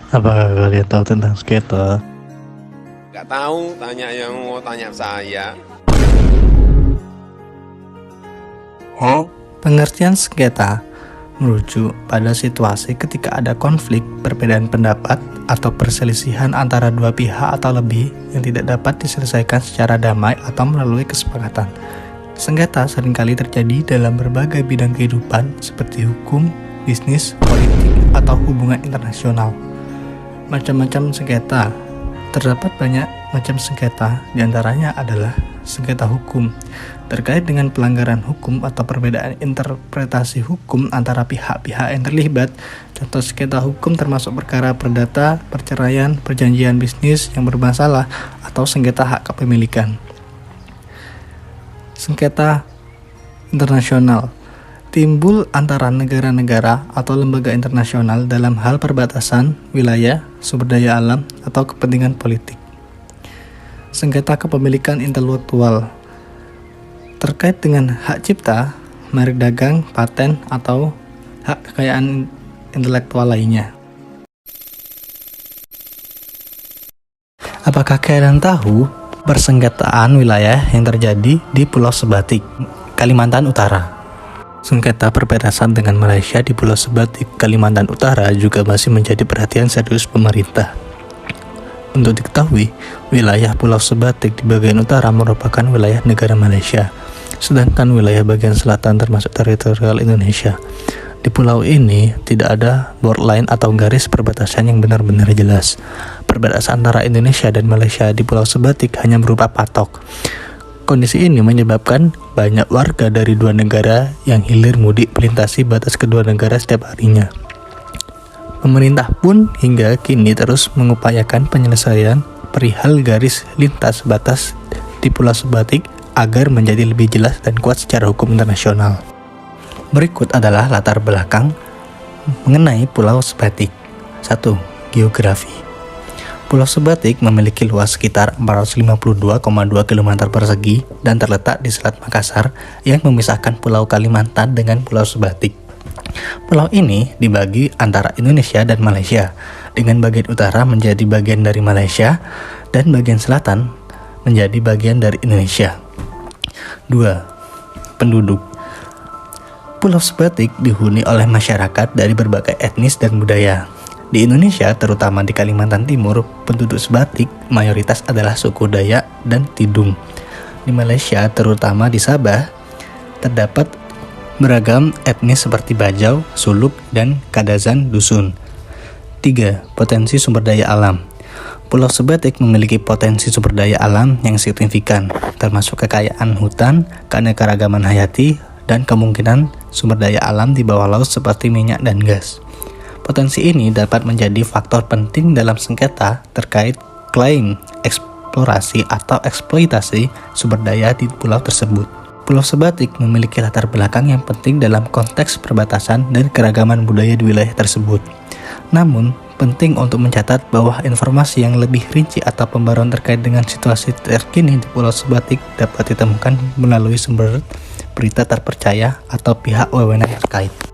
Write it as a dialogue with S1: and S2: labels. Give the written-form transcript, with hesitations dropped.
S1: Apakah kalian tahu tentang sengketa?
S2: Nggak tahu, tanya yang mau tanya saya.
S3: Pengertian sengketa merujuk pada situasi ketika ada konflik, perbedaan pendapat, atau perselisihan antara dua pihak atau lebih yang tidak dapat diselesaikan secara damai atau melalui kesepakatan. Sengketa seringkali terjadi dalam berbagai bidang kehidupan seperti hukum, bisnis, politik, atau hubungan internasional. Macam-macam sengketa. Terdapat banyak macam sengketa, diantaranya adalah sengketa hukum, terkait dengan pelanggaran hukum atau perbedaan interpretasi hukum antara pihak-pihak yang terlibat. Contoh sengketa hukum termasuk perkara perdata, perceraian, perjanjian bisnis yang bermasalah, atau sengketa hak kepemilikan. Sengketa internasional timbul antara negara-negara atau lembaga internasional dalam hal perbatasan, wilayah, sumber daya alam, atau kepentingan politik. Sengketa kepemilikan intelektual terkait dengan hak cipta, merek dagang, paten, atau hak kekayaan intelektual lainnya. Apakah kalian tahu persengketaan wilayah yang terjadi di Pulau Sebatik, Kalimantan Utara? Sengketa perbatasan dengan Malaysia di Pulau Sebatik, Kalimantan Utara juga masih menjadi perhatian serius pemerintah. Untuk diketahui, wilayah Pulau Sebatik di bagian utara merupakan wilayah negara Malaysia, sedangkan wilayah bagian selatan termasuk teritorial Indonesia. Di pulau ini tidak ada borderline atau garis perbatasan yang benar-benar jelas. Perbatasan antara Indonesia dan Malaysia di Pulau Sebatik hanya berupa patok. Kondisi ini menyebabkan banyak warga dari dua negara yang hilir mudik melintasi batas kedua negara setiap harinya. Pemerintah pun hingga kini terus mengupayakan penyelesaian perihal garis lintas batas di Pulau Sebatik agar menjadi lebih jelas dan kuat secara hukum internasional. Berikut adalah latar belakang mengenai Pulau Sebatik. 1. Geografi. Pulau Sebatik memiliki luas sekitar 452,2 km persegi dan terletak di Selat Makassar yang memisahkan Pulau Kalimantan dengan Pulau Sebatik. Pulau ini dibagi antara Indonesia dan Malaysia, dengan bagian utara menjadi bagian dari Malaysia dan bagian selatan menjadi bagian dari Indonesia. 2. Penduduk. Pulau Sebatik dihuni oleh masyarakat dari berbagai etnis dan budaya. Di Indonesia, terutama di Kalimantan Timur, penduduk Sebatik mayoritas adalah suku Dayak dan Tidung. Di Malaysia, terutama di Sabah, terdapat beragam etnis seperti Bajau, Suluk, dan Kadazan Dusun. 3. Potensi sumber daya alam. Pulau Sebatik memiliki potensi sumber daya alam yang signifikan, termasuk kekayaan hutan, keanekaragaman hayati, dan kemungkinan sumber daya alam di bawah laut seperti minyak dan gas. Potensi ini dapat menjadi faktor penting dalam sengketa terkait klaim eksplorasi atau eksploitasi sumber daya di pulau tersebut. Pulau Sebatik memiliki latar belakang yang penting dalam konteks perbatasan dan keragaman budaya di wilayah tersebut. Namun, penting untuk mencatat bahwa informasi yang lebih rinci atau pembaruan terkait dengan situasi terkini di Pulau Sebatik dapat ditemukan melalui sumber berita terpercaya atau pihak wewenang terkait.